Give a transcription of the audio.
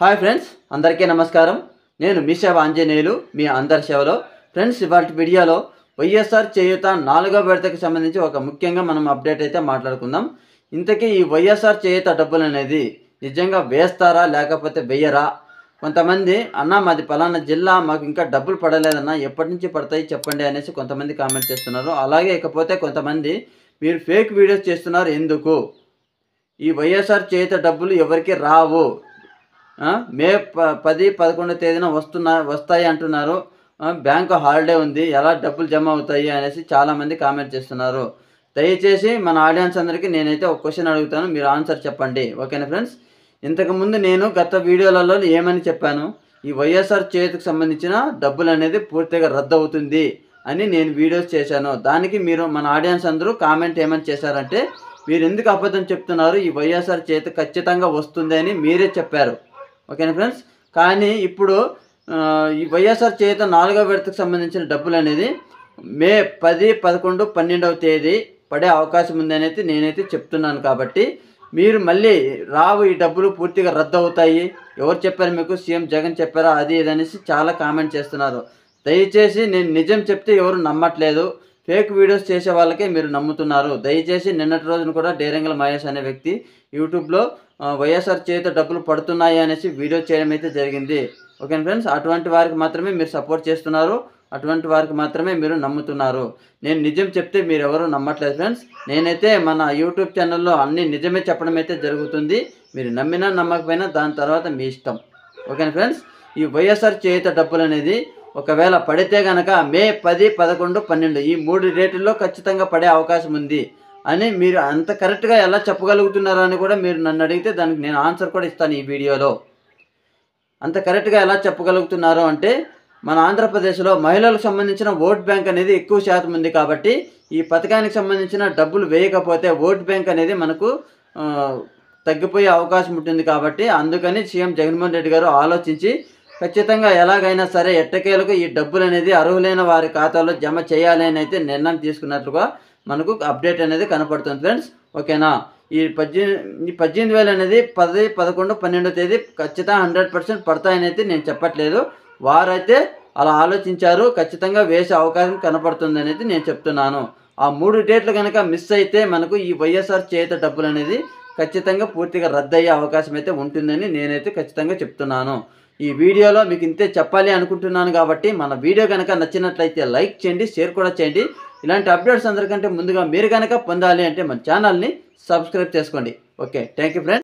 Hi friends, అందరికీ నమస్కారం. నేను మీ సేవ ఆంజనేయులు, మీ అందరి సేవలో. ఫ్రెండ్స్, ఇవాళ వీడియోలో వైఎస్ఆర్ చేయూత 4వ విడతకి సంబంధించి ఒక ముఖ్యంగా మనం అప్డేట్ అయితే మాట్లాడుకుందాం. ఇంతకీ ఈ వైఎస్ఆర్ చేయూత డబ్బులు అనేది నిజంగా వేస్తారా లేకపోతే వెయ్యరా? కొంతమంది అన్న మాది పలానా జిల్లా, మాకు ఇంకా డబ్బులు పడలేదన్నా, ఎప్పటి నుంచి పడతాయి చెప్పండి అనేసి కొంతమంది కామెంట్ చేస్తున్నారు. అలాగే ఇకపోతే కొంతమంది మీరు ఫేక్ వీడియోస్ చేస్తున్నారు ఎందుకు, ఈ వైఎస్ఆర్ చేయూత డబ్బులు ఎవరికి రావు, మే 10, 11 తేదీన వస్తాయి అంటున్నారు, బ్యాంకు హాలిడే ఉంది, ఎలా డబ్బులు జమ అవుతాయి అనేసి చాలామంది కామెంట్ చేస్తున్నారు. దయచేసి మన ఆడియన్స్ అందరికీ నేనైతే ఒక క్వశ్చన్ అడుగుతాను, మీరు ఆన్సర్ చెప్పండి. ఓకేనా ఫ్రెండ్స్? ఇంతకుముందు నేను గత వీడియోలలో ఏమని చెప్పాను, ఈ వైఎస్ఆర్ చేయూతకు సంబంధించిన డబ్బులు అనేది పూర్తిగా రద్దు అవుతుంది అని నేను వీడియోస్ చేశాను. దానికి మీరు మన ఆడియన్స్ అందరూ కామెంట్ ఏమని చేశారంటే, మీరు ఎందుకు అబద్ధం చెప్తున్నారు, ఈ వైఎస్ఆర్ చేయూత ఖచ్చితంగా వస్తుంది అని మీరే చెప్పారు. ఓకేనా ఫ్రెండ్స్? కానీ ఇప్పుడు ఈ వైఎస్ఆర్ చేయూత 4వ విడతకు సంబంధించిన డబ్బులు అనేది మే 10, 11, 12వ తేదీ పడే అవకాశం ఉందనేది నేనైతే చెప్తున్నాను. కాబట్టి మీరు మళ్ళీ రావు, ఈ డబ్బులు పూర్తిగా రద్దు అవుతాయి, ఎవరు చెప్పారు మీకు, సీఎం జగన్ చెప్పారా, అది ఇది అనేసి చాలా కామెంట్ చేస్తున్నారు. దయచేసి నేను నిజం చెప్తే ఎవరు నమ్మట్లేదు, ఫేక్ వీడియోస్ చేసే వాళ్ళకే మీరు నమ్ముతున్నారు. దయచేసి నిన్నటి రోజున కూడా డేరంగల మహేష్ అనే వ్యక్తి యూట్యూబ్లో వైఎస్ఆర్ చేయూత డబ్బులు పడుతున్నాయి అనేసి వీడియో చేయడం అయితే జరిగింది. ఓకేనా ఫ్రెండ్స్? అటువంటి వారికి మాత్రమే మీరు సపోర్ట్ చేస్తున్నారు, అటువంటి వారికి మాత్రమే మీరు నమ్ముతున్నారు. నేను నిజం చెప్తే మీరు ఎవరు నమ్మట్లేదు ఫ్రెండ్స్. నేనైతే మన యూట్యూబ్ ఛానల్లో అన్నీ నిజమే చెప్పడం అయితే జరుగుతుంది. మీరు నమ్మినా నమ్మకపోయినా దాని తర్వాత మీ ఇష్టం. ఓకేనా ఫ్రెండ్స్? ఈ వైఎస్ఆర్ చేయూత డబ్బులు అనేది ఒకవేళ పడితే కనుక మే 10, 11, 12 ఈ 3 డేట్లలో ఖచ్చితంగా పడే అవకాశం ఉంది అని మీరు అంత కరెక్ట్గా ఎలా చెప్పగలుగుతున్నారు అని కూడా మీరు నన్ను అడిగితే దానికి నేను ఆన్సర్ కూడా ఇస్తాను ఈ వీడియోలో. అంత కరెక్ట్గా ఎలా చెప్పగలుగుతున్నారు అంటే, మన ఆంధ్రప్రదేశ్లో మహిళలకు సంబంధించిన ఓట్ బ్యాంక్ అనేది ఎక్కువ శాతం ఉంది. కాబట్టి ఈ పథకానికి సంబంధించిన డబ్బులు వేయకపోతే ఓట్ బ్యాంక్ అనేది మనకు తగ్గిపోయే అవకాశం ఉంటుంది. కాబట్టి అందుకని సీఎం జగన్మోహన్ రెడ్డి గారు ఆలోచించి ఖచ్చితంగా ఎలాగైనా సరే ఎట్టకేలకు ఈ డబ్బులు అనేది అర్హులైన వారి ఖాతాలో జమ చేయాలి అని అయితే నిర్ణయం తీసుకున్నట్లుగా మనకు అప్డేట్ అనేది కనపడుతుంది ఫ్రెండ్స్. ఓకేనా? ఈ 18,000 అనేది 10, 11, 12వ తేదీ ఖచ్చితంగా 100% పడతాయని అయితే నేను చెప్పట్లేదు. వారైతే అలా ఆలోచించారు, ఖచ్చితంగా వేసే అవకాశం కనపడుతుంది అనేది నేను చెప్తున్నాను. ఆ 3 డేట్లు కనుక మిస్ అయితే మనకు ఈ వైఎస్ఆర్ చేయూత డబ్బులు అనేది ఖచ్చితంగా పూర్తిగా రద్దయ్యే అవకాశం అయితే ఉంటుందని నేనైతే ఖచ్చితంగా చెప్తున్నాను. ఈ వీడియోలో మీకు ఇంతే చెప్పాలి అనుకుంటున్నాను. కాబట్టి మన వీడియో కనుక నచ్చినట్లయితే లైక్ చేయండి, షేర్ కూడా చేయండి. ఇలాంటి అప్డేట్స్ అందరికంటే ముందుగా మీరు కనుక పొందాలి అంటే మన ఛానల్ని సబ్స్క్రైబ్ చేసుకోండి. Okay, thank you friends.